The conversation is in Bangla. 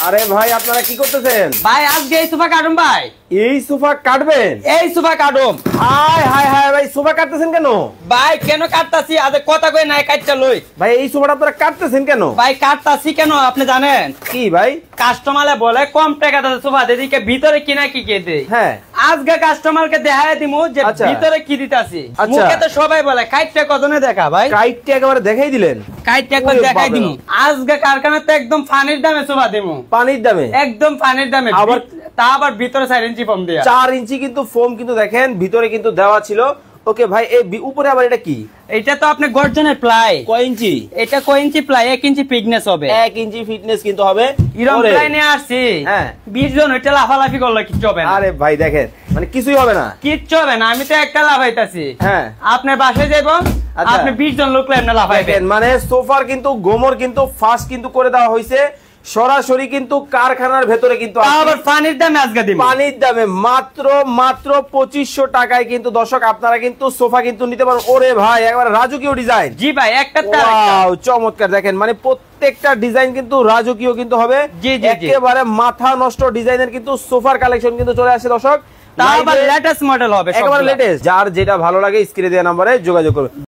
আরে ভাই আপনারা কি করতেছেন? ভাই আজকে এই সোফা কাটুম ভাই। এই সোফা কাটবেন? এই সোফা কাটুম। হায় হায় হায় ভাই, সোফা কাটতেছেন কেন? ভাই কেন কাটতাছি আজ কথা কই নাই কাটটা লই। ভাই এই সোফাটা আপনারা কাটতেছেন কেন? ভাই কাটতাছি কেন আপনি জানেন? কি ভাই? কাস্টমারে বলে কম টাকাতে সোফা দিকে ভিতরে কিনা কি কে দেই। হ্যাঁ আজকে কাস্টমারকে দেখায় দিমু যে ভিতরে কি দিতাছি। মুখে তো সবাই বলে কাটটা কতনে দেখা ভাই। কাটটা একেবারে দেখাই দিলেন? কাটটা একবার দেখাই দিমু। আজকে কারখানাতে একদম ফানির দামে সোফা দিমু। পানির দামে? একদম ফানির দামে। আবার তা আবার ভিতরে 4 ইঞ্চি ফোম দেয়া। 4 ইঞ্চি কিন্তু ফোম কিন্তু দেখেন ভিতরে কিন্তু দেওয়া ছিল। ওকে ভাই এই উপরে আবার এটা কি? এটা তো আপনি গর্জনের প্লাই। কয় ইঞ্চি? এটা কয় ইঞ্চি প্লাই? 1 ইঞ্চি ফিটনেস হবে। 1 ইঞ্চি ফিটনেস কিন্তু হবে। ইরম প্লাই নিয়ে আসছি। হ্যাঁ 20 জন ওইটা লাফালাফি করলে কিচ্ছু হবে না। আরে ভাই দেখেন মানে কিছুই হবে না। কিচ্ছু হবে না, আমি তো একটা লাফাইতাছি। হ্যাঁ আপনার বাসায় যাইবো আপনি 20 জন লোক লাইনে লাফাইবেন। মানে সোফার কিন্তু গোমর কিন্তু ফাস্ট কিন্তু করে দেওয়া হয়েছে সরাসরি কিন্তু কারখানার ভেতরে কিন্তু আবার পানির দামে আজকে দিব। পানির দামে মাত্র 2500 টাকায় কিন্তু দর্শক আপনারা কিন্তু সোফা কিন্তু নিতে পারেন। ওরে ভাই একবার রাজকীয় ডিজাইন। জি ভাই একটা ওয়াও চমৎকার দেখেন মানে প্রত্যেকটা ডিজাইন কিন্তু রাজকীয় কিন্তু হবে। একেবারে মাথা নষ্ট ডিজাইনের কিন্তু সোফার কালেকশন কিন্তু চলে আসে দর্শক। তা আবার লেটেস্ট মডেল হবে, একেবারে লেটেস্ট। যার যেটা ভালো লাগে স্ক্রিনে দেওয়া নম্বরে যোগাযোগ করবে।